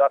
10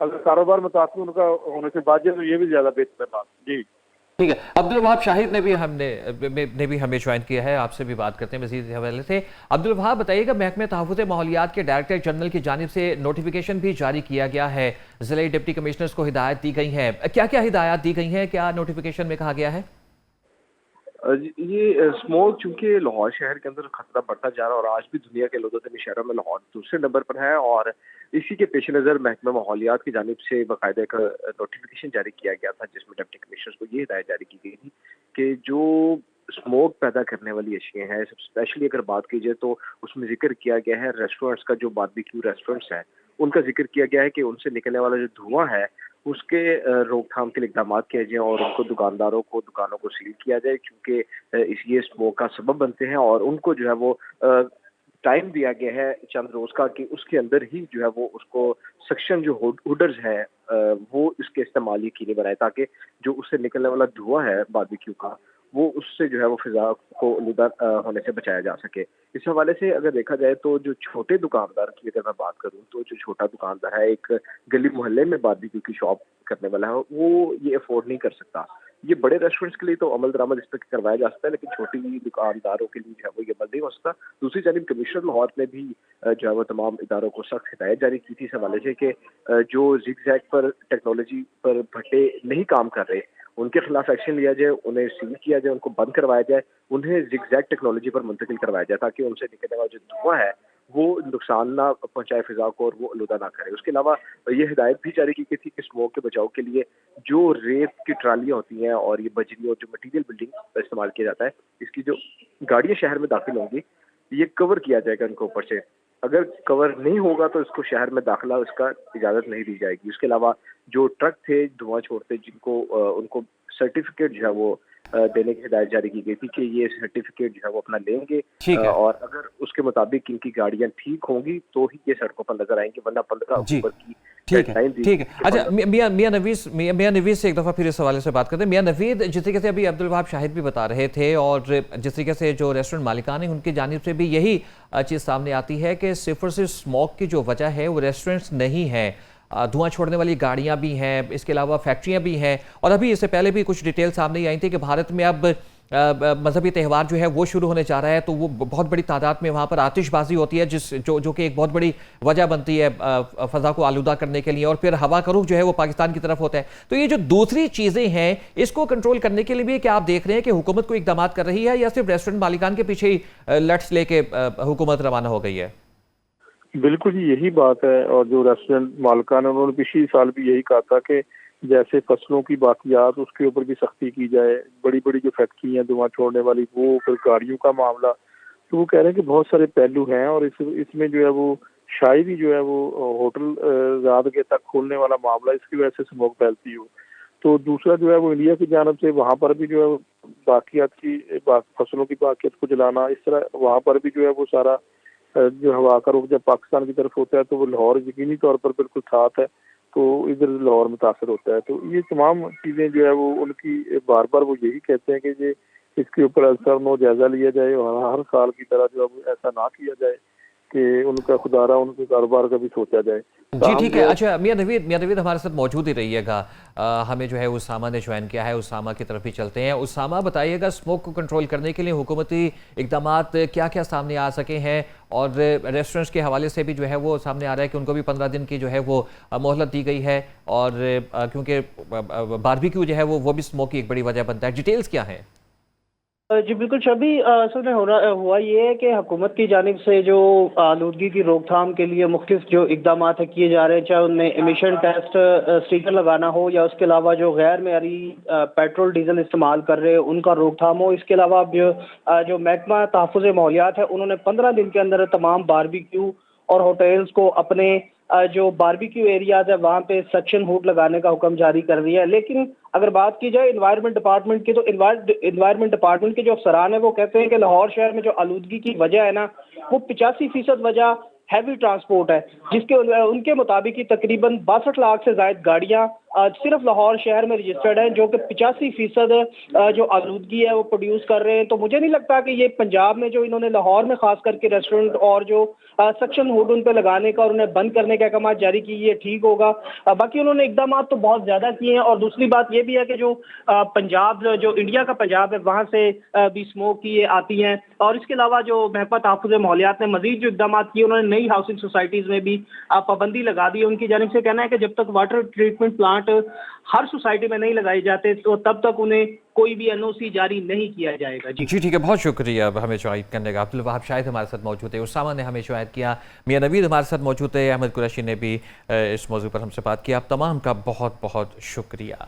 اگر کاروبار متاثر ان کا ہونے سے بچ جائے تو یہ بھی زیادہ بہتر ہے بات. جی ٹھیک ہے. عبدالوہاب شاہد نے بھی ہمیں جوائن کیا ہے. آپ سے بھی بات کرتے ہیں مزید حوالے سے. عبدالوہاب بتائیے گا، محکمہ تحفظ ماحولیات کے ڈائریکٹر جنرل کی جانب سے نوٹیفیکیشن بھی جاری کیا گیا ہے، ضلعی ڈپٹی کمشنرز کو ہدایت دی گئی ہیں. کیا کیا ہدایات دی گئی ہیں، کیا نوٹیفیکیشن میں کہا گیا ہے؟ یہ اسموک چونکہ لاہور شہر کے اندر خطرہ بڑھتا جا رہا ہے، اور آج بھی دنیا کے لوگوں شہروں میں لاہور دوسرے نمبر پر ہے، اور اسی کے پیش نظر محکمہ ماحولیات کی جانب سے باقاعدہ ایک نوٹیفیکیشن جاری کیا گیا تھا، جس میں ڈپٹی کمشنر کو یہ ہدایت جاری کی گئی تھی کہ جو اسموک پیدا کرنے والی اشیاء ہیں، اسپیشلی اگر بات کی جائے تو اس میں ذکر کیا گیا ہے ریسٹورینٹس کا، جو باربیکیو ریسٹورینٹس ہیں ان کا ذکر کیا گیا ہے کہ ان سے نکلنے والا جو دھواں ہے اس کے روک تھام کے لیے اقدامات کیے جائیں، اور ان کو دکانداروں کو دکانوں کو سیل کیا جائے، کیونکہ اس یہ اسموک کا سبب بنتے ہیں، اور ان کو جو ہے وہ ٹائم دیا گیا ہے چند روز کا کہ اس کے اندر ہی جو ہے وہ اس کو سیکشن جو ہوڈرز ہے وہ اس کے استعمال یقینی بنائے، تاکہ جو اس سے نکلنے والا دھواں ہے باربیکیو کا وہ اس سے جو ہے وہ فضا کو آلودہ ہونے سے بچایا جا سکے. اس حوالے سے اگر دیکھا جائے تو جو چھوٹے دکاندار کی اگر میں بات کروں تو جو چھوٹا دکاندار ہے، ایک گلی محلے میں باربیکیو کی شاپ کرنے والا ہے، وہ یہ افورڈ نہیں کر سکتا. یہ بڑے ریسٹورینٹس کے لیے تو عمل درآمد اس پہ کروایا جا سکتا ہے، لیکن چھوٹی دکانداروں کے لیے جو ہے وہ یہ عمل نہیں ہو سکتا. دوسری جانب کمشنر لاہور نے بھی جو ہے وہ تمام اداروں کو سخت ہدایت جاری کی تھی اس حوالے سے کہ جو زگ زیگ پر ٹیکنالوجی پر بھٹے نہیں کام کر رہے ان کے خلاف ایکشن لیا جائے، انہیں سیل کیا جائے، ان کو بند کروایا جائے، انہیں زگ زیگ ٹیکنالوجی پر منتقل کروایا جائے، تاکہ ان سے نکلنے والا جو دھواں ہے وہ نقصان نہ پہنچائے فضا کو اور وہ آلودہ نہ کرے. اس کے علاوہ یہ ہدایت بھی جاری کی گئی تھی کہ اسموک کے بچاؤ کے لیے جو ریت کی ٹرالیاں ہوتی ہیں اور یہ بجری اور جو مٹیریل بلڈنگ کا استعمال کیا جاتا ہے، اس کی جو گاڑیاں شہر میں داخل ہوں گی یہ کور کیا جائے گا ان کے اوپر سے. اگر کور نہیں ہوگا تو اس کو شہر میں داخلہ اس کا اجازت نہیں دی جائے گی. اس کے علاوہ جو ٹرک تھے دھواں چھوڑتے جن کو ان کو سرٹیفکیٹ جو ہے وہ دینے کی ہدایت جاری کی گئی تھی کہ یہ سرٹیفکیٹ جو ہے وہ اپنا لیں گے، اور اگر اس کے مطابق ان کی گاڑیاں ٹھیک ہوں گی تو ہی یہ سڑکوں پر نظر آئیں گی، ورنہ 15 اکتوبر کی ٹھیک ہے. اچھا میاں نوید سے ایک دفعہ پھر اس حوالے سے بات کرتے ہیں. میاں نوید، جس طریقے سے ابھی عبدالوہاب شاہد بھی بتا رہے تھے، اور جس طریقے سے جو ریسٹورنٹ مالکان ہیں ان کی جانب سے بھی یہی چیز سامنے آتی ہے کہ صرف اور صرف اسموک کی جو وجہ ہے وہ ریسٹورنٹس نہیں ہے، دھواں چھوڑنے والی گاڑیاں بھی ہیں، اس کے علاوہ فیکٹریاں بھی ہیں. اور ابھی اس سے پہلے بھی کچھ ڈیٹیل سامنے آئی تھی کہ بھارت میں اب مذہبی تہوار جو ہے وہ شروع ہونے جا رہا ہے، تو وہ بہت بڑی تعداد میں وہاں پر آتش بازی ہوتی ہے، جو کہ ایک بہت بڑی وجہ بنتی ہے فضا کو آلودہ کرنے کے لیے، اور پھر ہوا کا رخ جو ہے وہ پاکستان کی طرف ہوتا ہے. تو یہ جو دوسری چیزیں ہیں اس کو کنٹرول کرنے کے لیے بھی کیا آپ دیکھ رہے ہیں کہ حکومت کو اقدامات کر رہی ہے، یا صرف ریسٹورنٹ مالکان کے پیچھے ہی لٹس لے کے حکومت روانہ ہو گئی ہے؟ بالکل یہی بات ہے. اور جو ریسٹورینٹ مالکان ہیں انہوں نے پچھلی سال بھی یہی کہا تھا کہ جیسے فصلوں کی باقیات اس کے اوپر بھی سختی کی جائے، بڑی بڑی جو فیکٹری ہیں دھواں چھوڑنے والی، وہ پھر گاڑیوں کا معاملہ. تو وہ کہہ رہے ہیں کہ بہت سارے پہلو ہیں، اور اس میں جو ہے وہ شاید ہی جو ہے وہ ہوٹل رات کے تک کھولنے والا معاملہ اس کی وجہ سے اسموک پھیلتی ہو. تو دوسرا جو ہے وہ انڈیا کی جانب سے وہاں پر بھی جو ہے باقیات کی فصلوں کی باقیات کو جلانا، اس طرح وہاں پر بھی جو ہے وہ سارا جو ہوا کا رخ جب پاکستان کی طرف ہوتا ہے تو وہ لاہور یقینی طور پر بالکل ساتھ ہے، تو ادھر لاہور متاثر ہوتا ہے. تو یہ تمام چیزیں جو ہے وہ ان کی بار بار وہ یہی کہتے ہیں کہ یہ اس کے اوپر اثر و جائزہ لیا جائے، اور ہر سال کی طرح جو ہے ایسا نہ کیا جائے کہ ان کا خدارہ ان کے کاروبار کا بھی سوچا جائے. جی ٹھیک ہے. اچھا میاں نوید ہمارے ساتھ موجود ہی رہیے گا. ہمیں جو ہے اسامہ نے جوائن کیا ہے، اسامہ کی طرف بھی چلتے ہیں. اسامہ بتائیے گا، اسموک کو کنٹرول کرنے کے لیے حکومتی اقدامات کیا کیا سامنے آ سکے ہیں، اور ریسٹورنٹس کے حوالے سے بھی جو ہے وہ سامنے آ رہا ہے کہ ان کو بھی 15 دن کی جو ہے وہ مہلت دی گئی ہے، اور کیونکہ باربیکیو جو ہے وہ بھی اسموک کی ایک بڑی وجہ بنتا ہے. ڈیٹیلز کیا ہیں؟ جی بالکل شبی، اصل میں ہوا یہ ہے کہ حکومت کی جانب سے جو آلودگی کی روک تھام کے لیے مختلف جو اقدامات کیے جا رہے ہیں، چاہے ان میں ایمیشن ٹیسٹ اسٹیکر لگانا ہو، یا اس کے علاوہ جو غیر معیاری پیٹرول ڈیزل استعمال کر رہے ہیں ان کا روک تھام ہو. اس کے علاوہ جو محکمہ تحفظ ماحولیات ہے انہوں نے 15 دن کے اندر تمام باربیکیو اور ہوٹلز کو اپنے جو باربیکیو ایریاز ہے وہاں پہ سیکشن ہوڈ لگانے کا حکم جاری کر دیا ہے. لیکن اگر بات کی جائے انوائرمنٹ ڈپارٹمنٹ کی، تو انوائرمنٹ ڈپارٹمنٹ کے جو افسران ہیں وہ کہتے ہیں کہ لاہور شہر میں جو آلودگی کی وجہ ہے نا، وہ 85% وجہ ہیوی ٹرانسپورٹ ہے، جس کے ان کے مطابق تقریباً 62 لاکھ سے زائد گاڑیاں صرف لاہور شہر میں رجسٹرڈ ہیں جو کہ 85% جو آلودگی ہے وہ پروڈیوس کر رہے ہیں. تو مجھے نہیں لگتا کہ یہ پنجاب میں جو انہوں نے لاہور میں خاص کر کے ریسٹورنٹ اور جو سیکشن ہوڈ ان پہ لگانے کا اور انہیں بند کرنے کے احکامات جاری کی یہ ٹھیک ہوگا. باقی انہوں نے اقدامات تو بہت زیادہ کیے ہیں. اور دوسری بات یہ بھی ہے کہ جو پنجاب جو انڈیا کا پنجاب ہے وہاں سے بھی اسموک کی آتی ہیں. اور اس کے علاوہ جو محکمہ تحفظ ماحولیات نے مزید جو اقدامات کیے انہوں نے نئی ہاؤسنگ سوسائٹیز میں بھی پابندی لگا دی. ان کی جانب سے کہنا ہے کہ جب تک واٹر ٹریٹمنٹ پلانٹ ہر سوسائٹی میں نہیں لگائے جاتے تو تب تک انہیں کوئی بھی NOC جاری نہیں کیا جائے گا. جی ٹھیک ہے، بہت شکریہ ہمیں جوائن کرنے کا. عبدالوہاب شاہد ہمارے ساتھ موجود ہے، اسامہ نے ہمیں جوائن کیا، میاں نوید ہمارے ساتھ موجود ہے، احمد قریشی نے بھی اس موضوع پر ہم سے بات کیا. آپ تمام کا بہت بہت شکریہ.